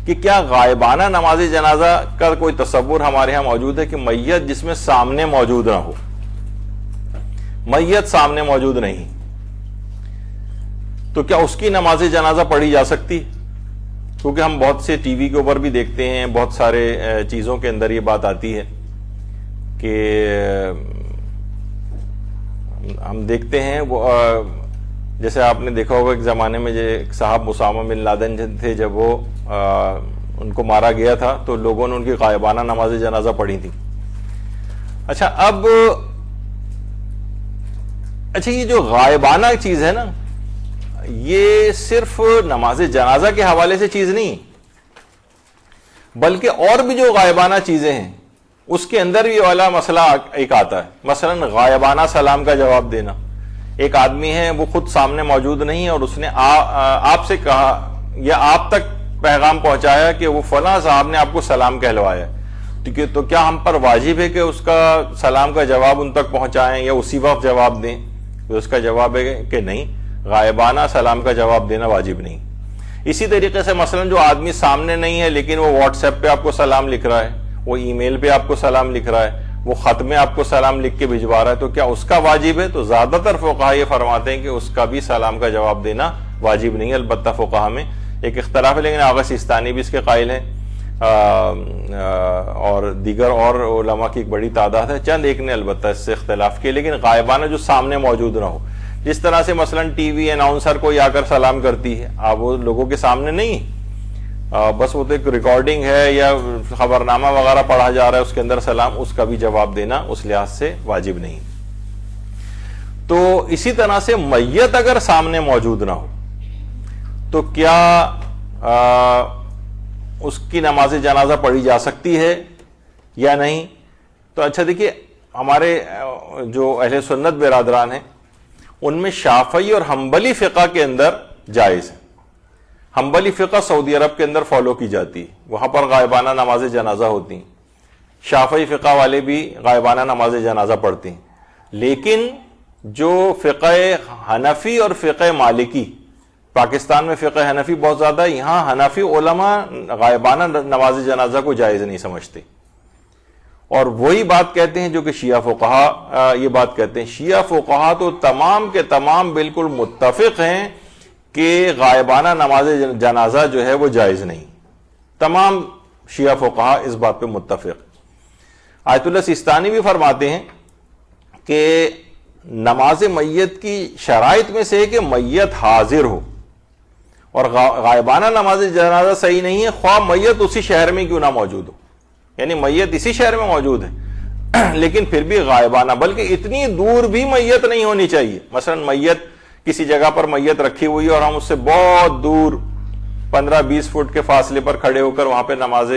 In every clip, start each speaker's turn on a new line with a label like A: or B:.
A: کہ کیا غائبانہ نماز جنازہ کا کوئی تصور ہمارے ہاں موجود ہے کہ میت جس میں سامنے موجود نہ ہو، میت سامنے موجود نہیں، تو کیا اس کی نماز جنازہ پڑھی جا سکتی؟ کیونکہ ہم بہت سے ٹی وی کے اوپر بھی دیکھتے ہیں، بہت سارے چیزوں کے اندر یہ بات آتی ہے کہ ہم دیکھتے ہیں وہ جیسے آپ نے دیکھا ہوگا ایک زمانے میں جو ایک صاحب اسامہ بن لادن تھے، جب وہ ان کو مارا گیا تھا تو لوگوں نے ان کی غائبانہ نماز جنازہ پڑھی تھی۔ اچھا یہ جو غائبانہ چیز ہے نا، یہ صرف نماز جنازہ کے حوالے سے چیز نہیں، بلکہ اور بھی جو غائبانہ چیزیں ہیں اس کے اندر بھی والا مسئلہ ایک آتا ہے۔ مثلا غائبانہ سلام کا جواب دینا۔ ایک آدمی ہے، وہ خود سامنے موجود نہیں ہے اور اس نے آپ سے کہا یا آپ تک پیغام پہنچایا کہ وہ فلاں صاحب نے آپ کو سلام کہلوایا، تو کیا ہم پر واجب ہے کہ اس کا سلام کا جواب ان تک پہنچائیں یا اسی وقت جواب دیں؟ تو اس کا جواب ہے کہ نہیں، غائبانہ سلام کا جواب دینا واجب نہیں۔ اسی طریقے سے مثلا جو آدمی سامنے نہیں ہے لیکن وہ واٹس ایپ پہ آپ کو سلام لکھ رہا ہے، وہ ای میل پہ آپ کو سلام لکھ رہا ہے، وہ خط میں آپ کو سلام لکھ کے بھجوا رہا ہے، تو کیا اس کا واجب ہے؟ تو زیادہ تر فقہا یہ فرماتے ہیں کہ اس کا بھی سلام کا جواب دینا واجب نہیں ہے۔ البتہ فقہا میں ایک اختلاف ہے، لیکن آغا سیستانی بھی اس کے قائل ہیں اور دیگر اور علماء کی ایک بڑی تعداد ہے، چند ایک نے البتہ اس سے اختلاف کیے۔ لیکن غائبانہ جو سامنے موجود نہ ہو، جس طرح سے مثلا ٹی وی اناؤنسر کوئی آ کر سلام کرتی ہے، آپ وہ لوگوں کے سامنے نہیں، بس وہ تو ایک ریکارڈنگ ہے یا خبرنامہ وغیرہ پڑھا جا رہا ہے، اس کے اندر سلام، اس کا بھی جواب دینا اس لحاظ سے واجب نہیں۔ تو اسی طرح سے میت اگر سامنے موجود نہ ہو تو کیا اس کی نماز جنازہ پڑھی جا سکتی ہے یا نہیں؟ تو اچھا دیکھیے، ہمارے جو اہل سنت برادران ہیں ان میں شافعی اور حنبلی فقہ کے اندر جائز ہے۔ حنبلی فقہ سعودی عرب کے اندر فالو کی جاتی ہے، وہاں پر غائبانہ نماز جنازہ ہوتی ہیں، شافعی فقہ والے بھی غائبانہ نماز جنازہ پڑھتے ہیں۔ لیکن جو فقہ حنفی اور فقہ مالکی، پاکستان میں فقہ حنفی بہت زیادہ ہے، یہاں حنفی علماء غائبانہ نماز جنازہ کو جائز نہیں سمجھتے، اور وہی بات کہتے ہیں جو کہ شیعہ فقہا یہ بات کہتے ہیں۔ شیعہ فقہا تو تمام کے تمام بالکل متفق ہیں کہ غائبانہ نماز جنازہ جو ہے وہ جائز نہیں، تمام شیعہ فقہا اس بات پہ متفق۔ آیت اللہ سیستانی بھی فرماتے ہیں کہ نماز میت کی شرائط میں سے ہے کہ میت حاضر ہو، اور غائبانہ نماز جنازہ صحیح نہیں ہے خواہ میت اسی شہر میں کیوں نہ موجود ہو، یعنی میت اسی شہر میں موجود ہے لیکن پھر بھی غائبانہ، بلکہ اتنی دور بھی میت نہیں ہونی چاہیے۔ مثلا میت کسی جگہ پر میت رکھی ہوئی ہے اور ہم اس سے بہت دور 15-20 فٹ کے فاصلے پر کھڑے ہو کر وہاں پہ نماز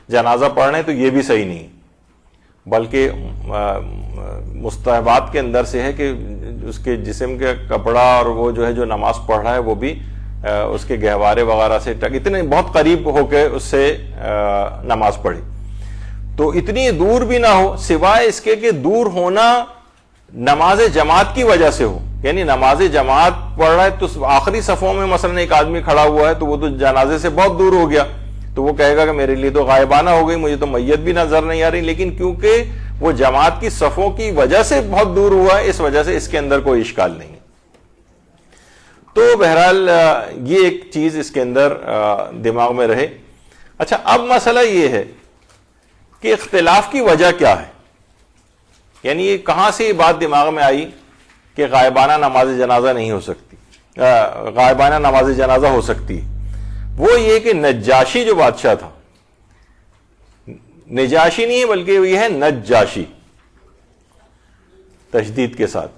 A: جنازہ پڑھ رہے ہیں، تو یہ بھی صحیح نہیں، بلکہ مستحبات کے اندر سے ہے کہ اس کے جسم کے کپڑا اور وہ جو ہے جو نماز پڑھ رہا ہے وہ بھی اس کے گہوارے وغیرہ سے اتنے بہت قریب ہو کے اس سے نماز پڑھی، تو اتنی دور بھی نہ ہو، سوائے اس کے کہ دور ہونا نماز جماعت کی وجہ سے ہو، یعنی نماز جماعت پڑھ رہا ہے تو آخری صفوں میں مثلا ایک آدمی کھڑا ہوا ہے تو وہ تو جنازے سے بہت دور ہو گیا، تو وہ کہے گا کہ میرے لیے تو غائبانہ ہو گئی، مجھے تو میت بھی نظر نہیں آ رہی، لیکن کیونکہ وہ جماعت کی صفوں کی وجہ سے بہت دور ہوا ہے، اس وجہ سے اس کے اندر کوئی اشکال نہیں۔ تو بہرحال یہ ایک چیز اس کے اندر دماغ میں رہے۔ اچھا، اب مسئلہ یہ ہے کہ اختلاف کی وجہ کیا ہے، یعنی یہ کہاں سے یہ بات دماغ میں آئی کہ غائبانہ نماز جنازہ نہیں ہو سکتی، غائبانہ نماز جنازہ ہو سکتی ہے؟ وہ یہ کہ نجاشی جو بادشاہ تھا، نجاشی نہیں ہے بلکہ یہ ہے نجاشی تشدید کے ساتھ،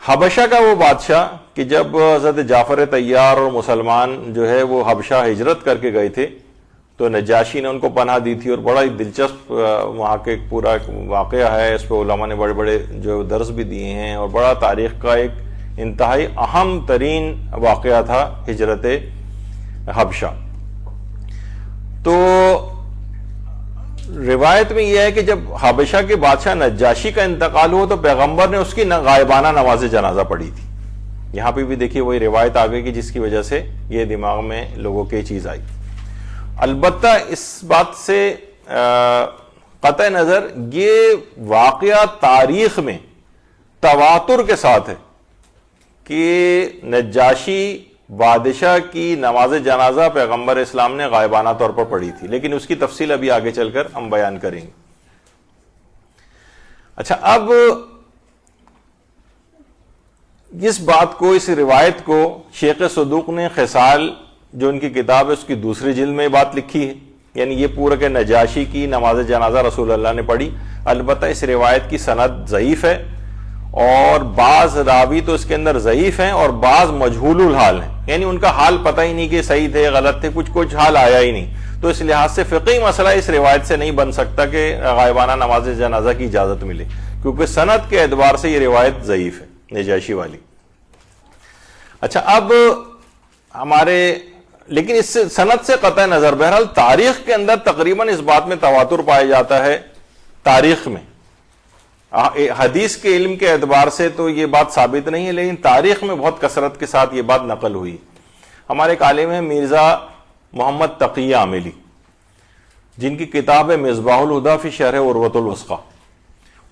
A: حبشہ کا وہ بادشاہ کہ جب حضرت جعفر طیار اور مسلمان جو ہے وہ حبشہ ہجرت کر کے گئے تھے تو نجاشی نے ان کو پناہ دی تھی، اور بڑا ہی دلچسپ وہاں کے پورا ایک واقعہ ہے، اس پہ علماء نے بڑے بڑے جو درس بھی دیے ہیں، اور بڑا تاریخ کا ایک انتہائی اہم ترین واقعہ تھا ہجرت حبشہ۔ تو روایت میں یہ ہے کہ جب حبشہ کے بادشاہ نجاشی کا انتقال ہوا تو پیغمبر نے اس کی غائبانہ نماز جنازہ پڑھی تھی۔ یہاں پہ بھی دیکھیے وہی روایت آ گئی کہ جس کی وجہ سے یہ دماغ میں لوگوں کی چیز آئی۔ البتہ اس بات سے قطع نظر یہ واقعہ تاریخ میں تواتر کے ساتھ ہے کہ نجاشی بادشاہ کی نماز جنازہ پیغمبر اسلام نے غائبانہ طور پر پڑھی تھی، لیکن اس کی تفصیل ابھی آگے چل کر ہم بیان کریں گے۔ اچھا، اب اس بات کو، اس روایت کو شیخ صدوق نے خصال جو ان کی کتاب ہے اس کی دوسری جلد میں بات لکھی ہے، یعنی یہ پورا کہ نجاشی کی نماز جنازہ رسول اللہ نے پڑھی۔ البتہ اس روایت کی سند ضعیف ہے اور بعض راوی تو اس کے اندر ضعیف ہیں اور بعض مجہول الحال ہیں، یعنی ان کا حال پتہ ہی نہیں کہ صحیح تھے غلط تھے، کچھ حال آیا ہی نہیں۔ تو اس لحاظ سے فقہی مسئلہ اس روایت سے نہیں بن سکتا کہ غائبانہ نماز جنازہ کی اجازت ملے، کیونکہ سند کے اعتبار سے یہ روایت ضعیف ہے نجاشی والی۔ اچھا، اب لیکن اس سے سند سے قطع نظر، بہرحال تاریخ کے اندر تقریباً اس بات میں تواتر پایا جاتا ہے۔ تاریخ میں حدیث کے علم کے اعتبار سے تو یہ بات ثابت نہیں ہے، لیکن تاریخ میں بہت کثرت کے ساتھ یہ بات نقل ہوئی۔ ہمارے ایک عالم ہے مرزا محمد تقی عاملی، جن کی کتاب ہے مصباح الہدی فی شرح عروۃ الوثقی،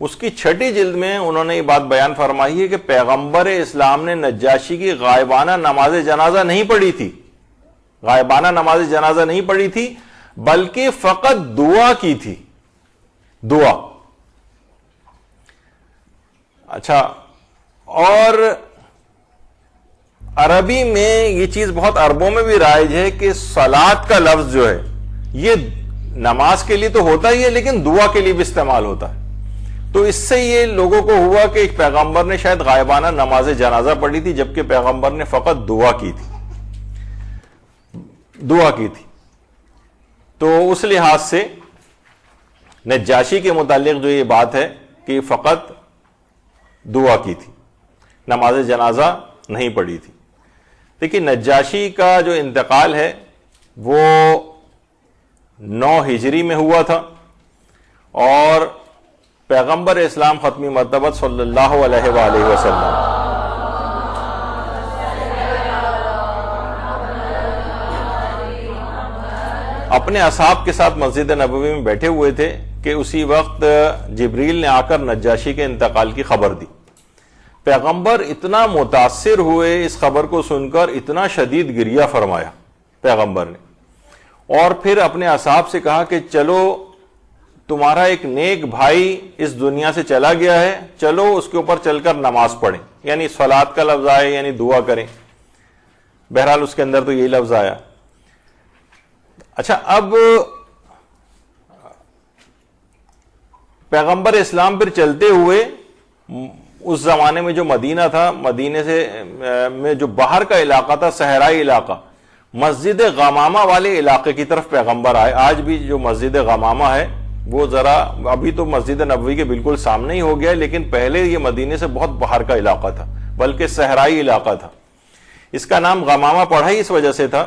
A: اس کی 6 جلد میں انہوں نے یہ بات بیان فرمائی ہے کہ پیغمبر اسلام نے نجاشی کی غائبانہ نماز جنازہ نہیں پڑھی تھی، غائبانہ نماز جنازہ نہیں پڑھی تھی، بلکہ فقط دعا کی تھی، دعا۔ اچھا، اور عربی میں یہ چیز بہت عربوں میں بھی رائج ہے کہ صلاۃ کا لفظ جو ہے یہ نماز کے لیے تو ہوتا ہی ہے لیکن دعا کے لیے بھی استعمال ہوتا ہے۔ تو اس سے یہ لوگوں کو ہوا کہ ایک پیغمبر نے شاید غائبانہ نماز جنازہ پڑھی تھی جبکہ پیغمبر نے فقط دعا کی تھی، دعا کی تھی۔ تو اس لحاظ سے نجاشی کے متعلق جو یہ بات ہے کہ فقط دعا کی تھی، نماز جنازہ نہیں پڑھی تھی۔ دیکھیے، نجاشی کا جو انتقال ہے وہ 9 ہجری میں ہوا تھا اور پیغمبر اسلام ختمی مرتبت صلی اللہ علیہ وآلہ وسلم اپنے اصحاب کے ساتھ مسجد نبوی میں بیٹھے ہوئے تھے کہ اسی وقت جبریل نے آ کر نجاشی کے انتقال کی خبر دی۔ پیغمبر اتنا متاثر ہوئے اس خبر کو سن کر، اتنا شدید گریہ فرمایا پیغمبر نے، اور پھر اپنے اصحاب سے کہا کہ چلو تمہارا ایک نیک بھائی اس دنیا سے چلا گیا ہے، چلو اس کے اوپر چل کر نماز پڑھیں، یعنی صلاۃ کا لفظ آئے یعنی دعا کریں۔ بہرحال اس کے اندر تو یہی لفظ آیا۔ اچھا، اب پیغمبر اسلام پھر چلتے ہوئے اس زمانے میں جو مدینہ تھا، مدینے سے میں جو باہر کا علاقہ تھا، صحرائی علاقہ، مسجد غمامہ والے علاقے کی طرف پیغمبر آئے۔ آج بھی جو مسجد غمامہ ہے وہ ذرا ابھی تو مسجد نبوی کے بالکل سامنے ہی ہو گیا، لیکن پہلے یہ مدینے سے بہت باہر کا علاقہ تھا، بلکہ صحرائی علاقہ تھا۔ اس کا نام غمامہ پڑھا ہی اس وجہ سے تھا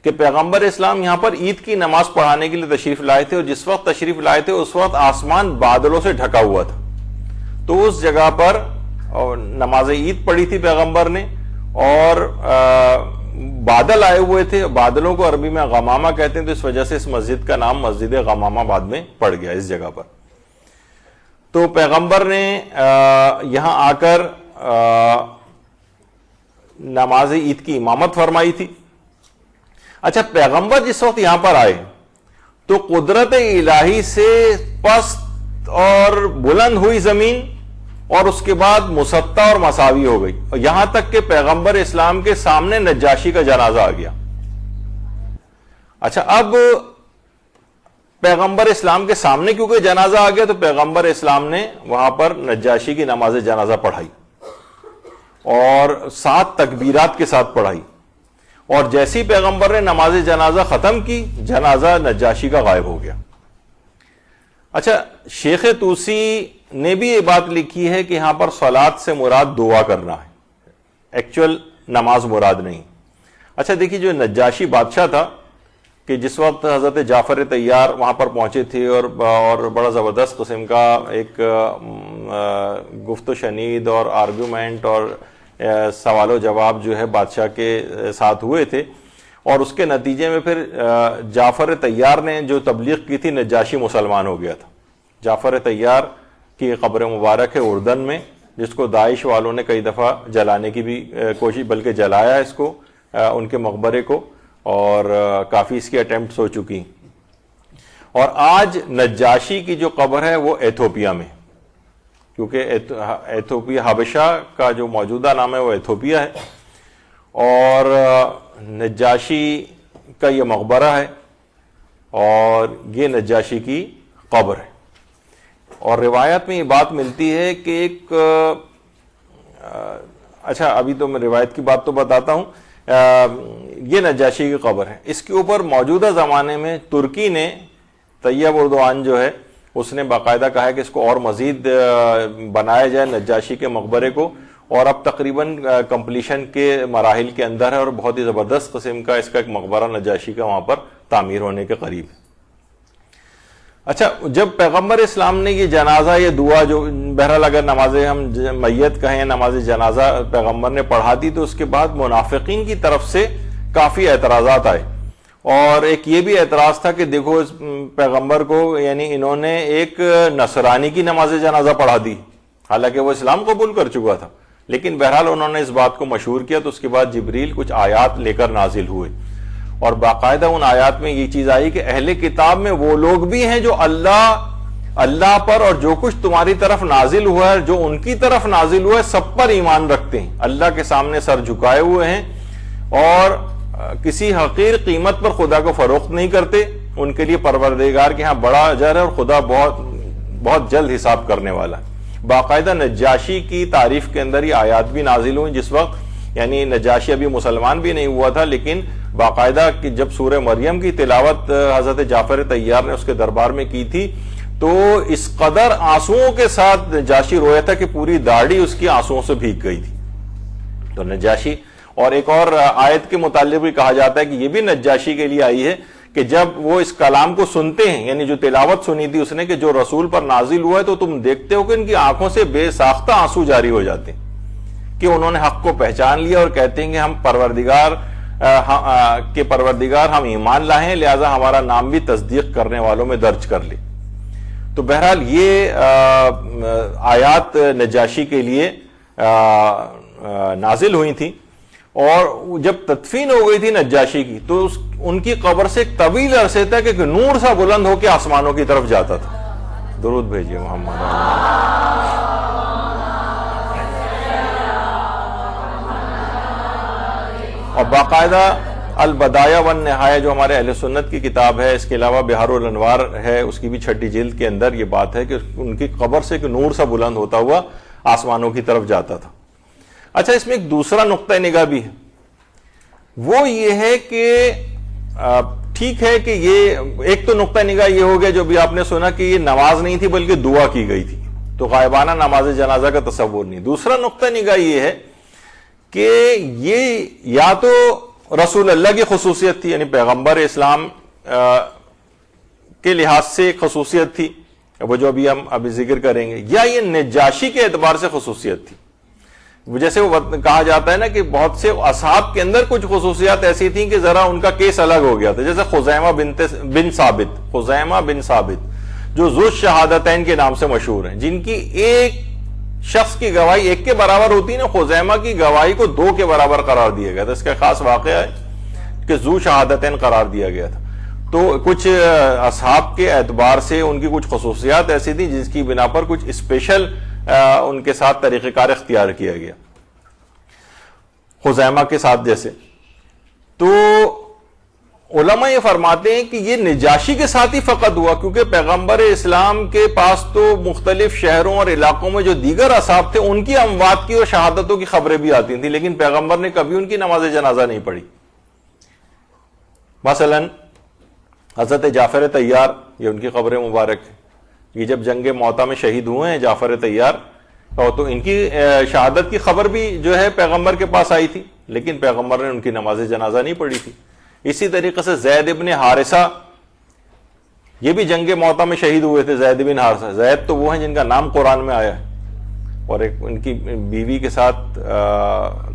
A: کہ پیغمبر اسلام یہاں پر عید کی نماز پڑھانے کے لیے تشریف لائے تھے، اور جس وقت تشریف لائے تھے اس وقت آسمان بادلوں سے ڈھکا ہوا تھا۔ تو اس جگہ پر نماز عید پڑھی تھی پیغمبر نے، اور بادل آئے ہوئے تھے، بادلوں کو عربی میں غمامہ کہتے ہیں، تو اس وجہ سے اس مسجد کا نام مسجد غمامہ بعد میں پڑ گیا اس جگہ پر۔ تو پیغمبر نے یہاں آ کر نماز عید کی امامت فرمائی تھی۔ اچھا، پیغمبر جس وقت یہاں پر آئے تو قدرت الہی سے پست اور بلند ہوئی زمین، اور اس کے بعد مسطح اور مساوی ہو گئی، اور یہاں تک کہ پیغمبر اسلام کے سامنے نجاشی کا جنازہ آ گیا۔ اچھا، اب پیغمبر اسلام کے سامنے کیونکہ جنازہ آ گیا تو پیغمبر اسلام نے وہاں پر نجاشی کی نماز جنازہ پڑھائی، اور 7 تکبیرات کے ساتھ پڑھائی، اور جیسی پیغمبر نے نماز جنازہ ختم کی، جنازہ نجاشی کا غائب ہو گیا۔ اچھا، شیخ طوسی نے بھی یہ بات لکھی ہے کہ یہاں پر صلاۃ سے مراد دعا کرنا ہے، ایکچوئل نماز مراد نہیں۔ اچھا دیکھیے، جو نجاشی بادشاہ تھا کہ جس وقت حضرت جعفر طیار وہاں پر پہنچے تھے اور بڑا زبردست قسم کا ایک گفت و شنید اور آرگومنٹ اور سوال و جواب جو ہے بادشاہ کے ساتھ ہوئے تھے، اور اس کے نتیجے میں پھر جعفر طیار نے جو تبلیغ کی تھی، نجاشی مسلمان ہو گیا تھا۔ جعفر طیار کی قبر مبارک ہے اردن میں، جس کو داعش والوں نے کئی دفعہ جلانے کی بھی کوشش، بلکہ جلایا اس کو، ان کے مقبرے کو، اور کافی اس کی اٹیمپٹس ہو چکی۔ اور آج نجاشی کی جو قبر ہے وہ ایتھوپیا میں، کیونکہ ایتھوپیا، حبشہ کا جو موجودہ نام ہے وہ ایتھوپیا ہے، اور نجاشی کا یہ مقبرہ ہے اور یہ نجاشی کی قبر ہے۔ اور روایت میں یہ بات ملتی ہے کہ ایک اچھا ابھی تو میں روایت کی بات تو بتاتا ہوں، یہ نجاشی کی قبر ہے۔ اس کے اوپر موجودہ زمانے میں ترکی نے، طیب اردوان جو ہے، اس نے باقاعدہ کہا ہے کہ اس کو اور مزید بنایا جائے نجاشی کے مقبرے کو، اور اب تقریباً کمپلیشن کے مراحل کے اندر ہے، اور بہت ہی زبردست قسم کا اس کا ایک مقبرہ نجاشی کا وہاں پر تعمیر ہونے کے قریب ہے۔ اچھا، جب پیغمبر اسلام نے یہ جنازہ، یہ دعا جو بہرحال اگر نماز ہم میت کہیں، نماز جنازہ پیغمبر نے پڑھا دی، تو اس کے بعد منافقین کی طرف سے کافی اعتراضات آئے، اور ایک یہ بھی اعتراض تھا کہ دیکھو اس پیغمبر کو، یعنی انہوں نے ایک نصرانی کی نماز جنازہ پڑھا دی، حالانکہ وہ اسلام قبول کر چکا تھا، لیکن بہرحال انہوں نے اس بات کو مشہور کیا۔ تو اس کے بعد جبریل کچھ آیات لے کر نازل ہوئے، اور باقاعدہ ان آیات میں یہ چیز آئی کہ اہل کتاب میں وہ لوگ بھی ہیں جو اللہ پر اور جو کچھ تمہاری طرف نازل ہوا ہے، جو ان کی طرف نازل ہوا ہے، سب پر ایمان رکھتے ہیں، اللہ کے سامنے سر جھکائے ہوئے ہیں، اور کسی حقیر قیمت پر خدا کو فروخت نہیں کرتے۔ ان کے لیے پروردگار کے ہاں بڑا اجر ہے، اور خدا بہت بہت جلد حساب کرنے والا ہے۔ باقاعدہ نجاشی کی تعریف کے اندر یہ آیات بھی نازل ہوئی، جس وقت یعنی نجاشی ابھی مسلمان بھی نہیں ہوا تھا، لیکن باقاعدہ کہ جب سورہ مریم کی تلاوت حضرت جعفر طیار نے اس کے دربار میں کی تھی، تو اس قدر آنسوؤں کے ساتھ نجاشی رویا تھا کہ پوری داڑھی اس کی آنسوؤں سے بھیگ گئی تھی۔ تو نجاشی، اور ایک اور آیت کے متعلق بھی کہا جاتا ہے کہ یہ بھی نجاشی کے لیے آئی ہے کہ جب وہ اس کلام کو سنتے ہیں، یعنی جو تلاوت سنی تھی اس نے کہ جو رسول پر نازل ہوا ہے، تو تم دیکھتے ہو کہ ان کی آنکھوں سے بے ساختہ آنسو جاری ہو جاتے ہیں کہ انہوں نے حق کو پہچان لیا، اور کہتے ہیں کہ ہم پروردگار ہم ایمان لائے ہیں، لہذا ہمارا نام بھی تصدیق کرنے والوں میں درج کر لے۔ تو بہرحال یہ آیات نجاشی کے لیے نازل ہوئی تھیں، اور جب تدفین ہو گئی تھی نجاشی کی، تو ان کی قبر سے ایک طویل عرصے تک ایک نور سا بلند ہو کے آسمانوں کی طرف جاتا تھا۔ درود بھیجیے محمد۔ اور باقاعدہ البدایہ والنہایہ جو ہمارے اہل سنت کی کتاب ہے، اس کے علاوہ بہار الانوار ہے، اس کی بھی 6 جلد کے اندر یہ بات ہے کہ ان کی قبر سے ایک نور سا بلند ہوتا ہوا آسمانوں کی طرف جاتا تھا۔ اچھا، اس میں ایک دوسرا نقطہ نگاہ بھی ہے، وہ یہ ہے کہ ٹھیک ہے کہ یہ ایک تو نقطہ نگاہ یہ ہو گیا جو بھی آپ نے سنا کہ یہ نماز نہیں تھی بلکہ دعا کی گئی تھی، تو غائبانہ نماز جنازہ کا تصور نہیں۔ دوسرا نقطہ نگاہ یہ ہے کہ یہ یا تو رسول اللہ کی خصوصیت تھی، یعنی پیغمبر اسلام کے لحاظ سے خصوصیت تھی، وہ جو ابھی ہم ذکر کریں گے، یا یہ نجاشی کے اعتبار سے خصوصیت تھی۔ جیسے وہ کہا جاتا ہے نا کہ بہت سے اصحاب کے اندر کچھ خصوصیات ایسی تھیں کہ ذرا ان کا کیس الگ ہو گیا تھا، جیسے خزیمہ بن ثابت جو ذو الشہادتین کے نام سے مشہور ہیں، جن کی ایک شخص کی گواہی 1 کے برابر ہوتی ہے نا، خزیمہ کی گواہی کو 2 کے برابر قرار دیا گیا تھا۔ اس کا خاص واقعہ ہے کہ ذو شہادتین قرار دیا گیا تھا۔ تو کچھ اصحاب کے اعتبار سے ان کی کچھ خصوصیات ایسی تھیں جس کی بنا پر کچھ اسپیشل ان کے ساتھ طریقہ کار اختیار کیا گیا، خزیمہ کے ساتھ جیسے۔ تو علماء یہ فرماتے ہیں کہ یہ نجاشی کے ساتھ ہی فقط ہوا، کیونکہ پیغمبر اسلام کے پاس تو مختلف شہروں اور علاقوں میں جو دیگر اصحاب تھے ان کی اموات کی اور شہادتوں کی خبریں بھی آتی تھیں، لیکن پیغمبر نے کبھی ان کی نماز جنازہ نہیں پڑھی۔ مثلا حضرت جعفر طیار، یہ ان کی قبر مبارک ہے، یہ جب جنگ موتا میں شہید ہوئے ہیں جعفر طیار، تو ان کی شہادت کی خبر بھی جو ہے پیغمبر کے پاس آئی تھی، لیکن پیغمبر نے ان کی نماز جنازہ نہیں پڑھی تھی۔ اسی طریقے سے زید ابن حارثہ، یہ بھی جنگ موتا میں شہید ہوئے تھے۔ زید بن حارثہ، زید تو وہ ہیں جن کا نام قرآن میں آیا ہے، اور ایک ان کی بیوی کے ساتھ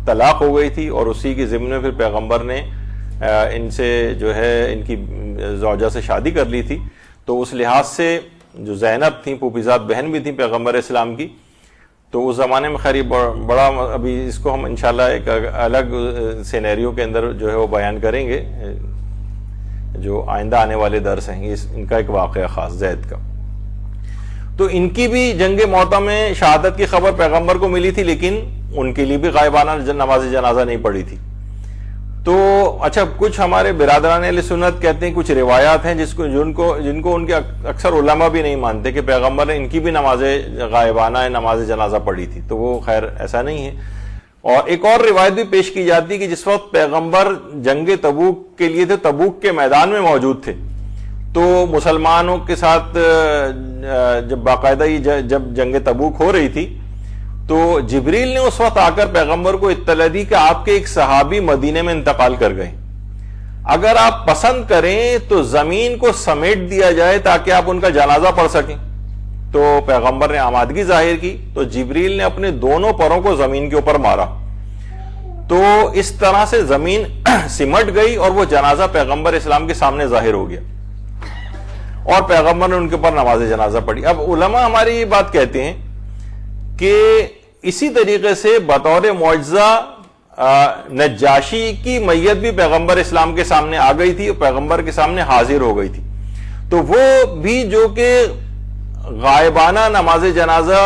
A: طلاق ہو گئی تھی، اور اسی کے ضمن میں پھر پیغمبر نے ان سے جو ہے ان کی زوجہ سے شادی کر لی تھی، تو اس لحاظ سے جو زینب تھیں پھوپھیزاد بہن بھی تھیں پیغمبر اسلام کی، تو اس زمانے میں خیر بڑا ابھی اس کو ہم انشاءاللہ ایک الگ سینیریو کے اندر جو ہے وہ بیان کریں گے، جو آئندہ آنے والے درس ہیں ان کا ایک واقعہ خاص زید کا. تو ان کی بھی جنگ موطا میں شہادت کی خبر پیغمبر کو ملی تھی، لیکن ان کے لیے بھی غائبانہ نماز جنازہ نہیں پڑھی تھی. تو اچھا کچھ ہمارے برادران اہل سنت کہتے ہیں کچھ روایات ہیں جن کو ان کے اکثر علماء بھی نہیں مانتے کہ پیغمبر نے ان کی بھی نماز غائبانہ نماز جنازہ پڑھی تھی، تو وہ خیر ایسا نہیں ہے. اور ایک اور روایت بھی پیش کی جاتی ہے کہ جس وقت پیغمبر جنگ تبوک کے لیے تھے، تبوک کے میدان میں موجود تھے، تو مسلمانوں کے ساتھ جب باقاعدہ جب جنگ تبوک ہو رہی تھی تو جبریل نے اس وقت آ کر پیغمبر کو اطلاع دی کہ آپ کے ایک صحابی مدینے میں انتقال کر گئے، اگر آپ پسند کریں تو زمین کو سمیٹ دیا جائے تاکہ آپ ان کا جنازہ پڑھ سکیں. تو پیغمبر نے آمادگی ظاہر کی تو جبریل نے اپنے دونوں پروں کو زمین کے اوپر مارا، تو اس طرح سے زمین سمٹ گئی اور وہ جنازہ پیغمبر اسلام کے سامنے ظاہر ہو گیا اور پیغمبر نے ان کے اوپر نماز جنازہ پڑھی. اب علماء ہماری یہ بات کہتے ہیں کہ اسی طریقے سے بطور معجزہ نجاشی کی میت بھی پیغمبر اسلام کے سامنے آ گئی تھی اور پیغمبر کے سامنے حاضر ہو گئی تھی، تو وہ بھی جو کہ غائبانہ نماز جنازہ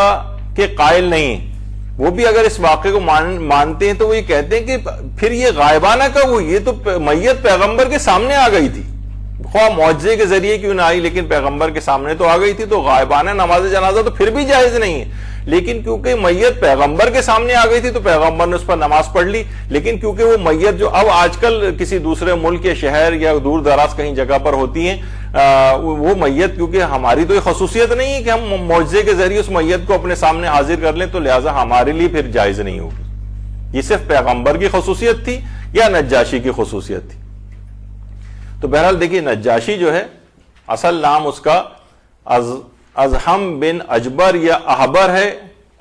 A: کے قائل نہیں ہیں، وہ بھی اگر اس واقعے کو مانتے ہیں تو وہ یہ کہتے ہیں کہ پھر یہ غائبانہ کا وہ یہ تو میت پیغمبر کے سامنے آ گئی تھی، خواہ معجزے کے ذریعے کیوں نہ آئی لیکن پیغمبر کے سامنے تو آ گئی تھی، تو غائبانہ نماز جنازہ تو پھر بھی جائز نہیں ہے. لیکن کیونکہ میت پیغمبر کے سامنے آ گئی تھی تو پیغمبر نے اس پر نماز پڑھ لی. لیکن کیونکہ وہ میت جو اب آج کل کسی دوسرے ملک یا شہر یا دور دراز کہیں جگہ پر ہوتی ہیں، وہ میت کیونکہ ہماری تو یہ خصوصیت نہیں ہے کہ ہم معجزے کے ذریعے اس میت کو اپنے سامنے حاضر کر لیں، تو لہٰذا ہمارے لیے پھر جائز نہیں ہوگی. یہ صرف پیغمبر کی خصوصیت تھی یا نجاشی کی خصوصیت تھی. تو بہرحال دیکھیے نجاشی جو ہے اصل نام اس کا ازہم بن اجبر یا احبر ہے،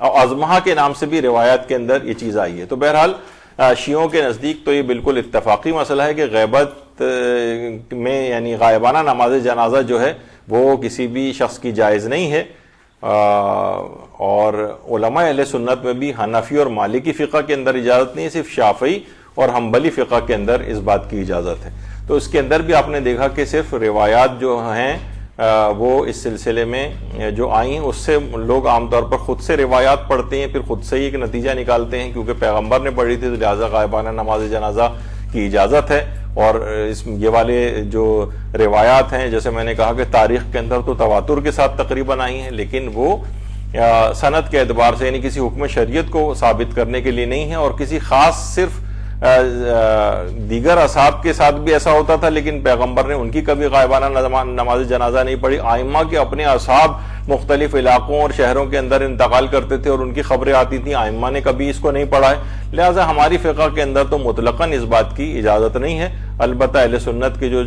A: اور ازمہا کے نام سے بھی روایات کے اندر یہ چیز آئی ہے. تو بہرحال شیعوں کے نزدیک تو یہ بالکل اتفاقی مسئلہ ہے کہ غیبت میں یعنی غائبانہ نماز جنازہ جو ہے وہ کسی بھی شخص کی جائز نہیں ہے. اور علماء اہل سنت میں بھی حنفی اور مالکی فقہ کے اندر اجازت نہیں ہے، صرف شافعی اور حنبلی فقہ کے اندر اس بات کی اجازت ہے. تو اس کے اندر بھی آپ نے دیکھا کہ صرف روایات جو ہیں وہ اس سلسلے میں جو آئی ہیں اس سے لوگ عام طور پر خود سے روایات پڑھتے ہیں، پھر خود سے ہی ایک نتیجہ نکالتے ہیں کیونکہ پیغمبر نے پڑھی تھی تو لہٰذا غائبانہ نماز جنازہ کی اجازت ہے. اور یہ والے جو روایات ہیں جیسے میں نے کہا کہ تاریخ کے اندر تو تواتر کے ساتھ تقریباً آئی ہیں، لیکن وہ سند کے اعتبار سے یعنی کسی حکم شریعت کو ثابت کرنے کے لیے نہیں ہے. اور کسی خاص صرف دیگر اصحاب کے ساتھ بھی ایسا ہوتا تھا لیکن پیغمبر نے ان کی کبھی غائبانہ نماز جنازہ نہیں پڑھی. ائمہ کے اپنے اصحاب مختلف علاقوں اور شہروں کے اندر انتقال کرتے تھے اور ان کی خبریں آتی تھیں، ائمہ نے کبھی اس کو نہیں پڑھا ہے. لہٰذا ہماری فقہ کے اندر تو مطلقاً اس بات کی اجازت نہیں ہے. البتہ اہل سنت کے جو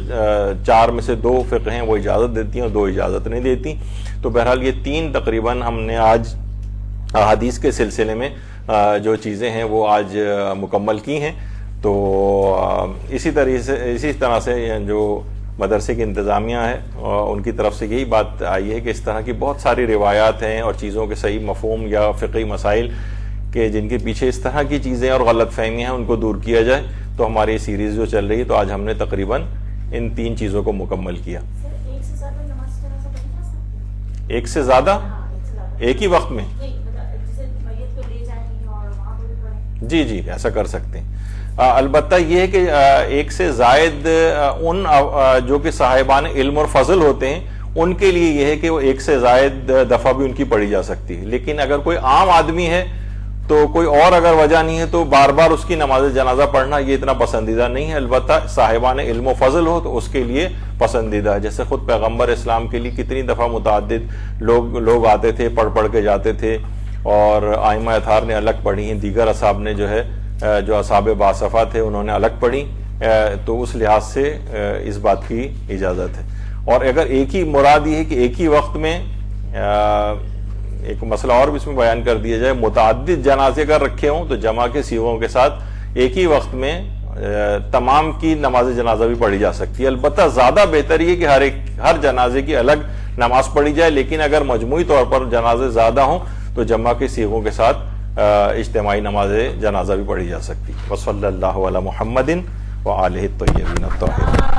A: 4 میں سے 2 فقہ ہیں وہ اجازت دیتی ہیں اور 2 اجازت نہیں دیتی. تو بہرحال یہ 3 تقریباً ہم نے آج حدیث کے سلسلے میں جو چیزیں ہیں وہ آج مکمل کی ہیں. تو اسی طرح سے جو مدرسے کی انتظامیہ ہے ان کی طرف سے یہی بات آئی ہے کہ اس طرح کی بہت ساری روایات ہیں اور چیزوں کے صحیح مفہوم یا فقہی مسائل کہ جن کے پیچھے اس طرح کی چیزیں اور غلط فہمیاں ہیں ان کو دور کیا جائے. تو ہماری یہ سیریز جو چل رہی ہے تو آج ہم نے تقریباً ان 3 چیزوں کو مکمل کیا. ایک سے زیادہ ایک ہی وقت میں جی ایسا کر سکتے ہیں. البتہ یہ ہے کہ ایک سے زائد ان جو کہ صاحبان علم اور فضل ہوتے ہیں ان کے لیے یہ ہے کہ وہ ایک سے زائد دفعہ بھی ان کی پڑھی جا سکتی ہے. لیکن اگر کوئی عام آدمی ہے تو کوئی اور اگر وجہ نہیں ہے تو بار بار اس کی نماز جنازہ پڑھنا یہ اتنا پسندیدہ نہیں ہے. البتہ صاحبان علم و فضل ہو تو اس کے لیے پسندیدہ ہے. جیسے خود پیغمبر اسلام کے لیے کتنی دفعہ متعدد لوگ آتے تھے، پڑھ کے جاتے تھے اور ائمہ اطہار نے الگ پڑھی ہیں، دیگر اصحاب نے جو ہے جو اصحاب باصفہ تھے انہوں نے الگ پڑھی. تو اس لحاظ سے اس بات کی اجازت ہے. اور اگر ایک ہی مراد یہ ہے کہ ایک ہی وقت میں ایک مسئلہ اور بھی اس میں بیان کر دیا جائے، متعدد جنازے اگر رکھے ہوں تو جمع کے سیغوں کے ساتھ ایک ہی وقت میں تمام کی نماز جنازہ بھی پڑھی جا سکتی ہے. البتہ زیادہ بہتر یہ کہ ہر جنازے کی الگ نماز پڑھی جائے، لیکن اگر مجموعی طور پر جنازے زیادہ ہوں تو جمع کے صیغوں کے ساتھ اجتماعی نماز جنازہ بھی پڑھی جا سکتی ہے. وصلی اللہ علی محمد وآلہ الطیبین الطاہرین.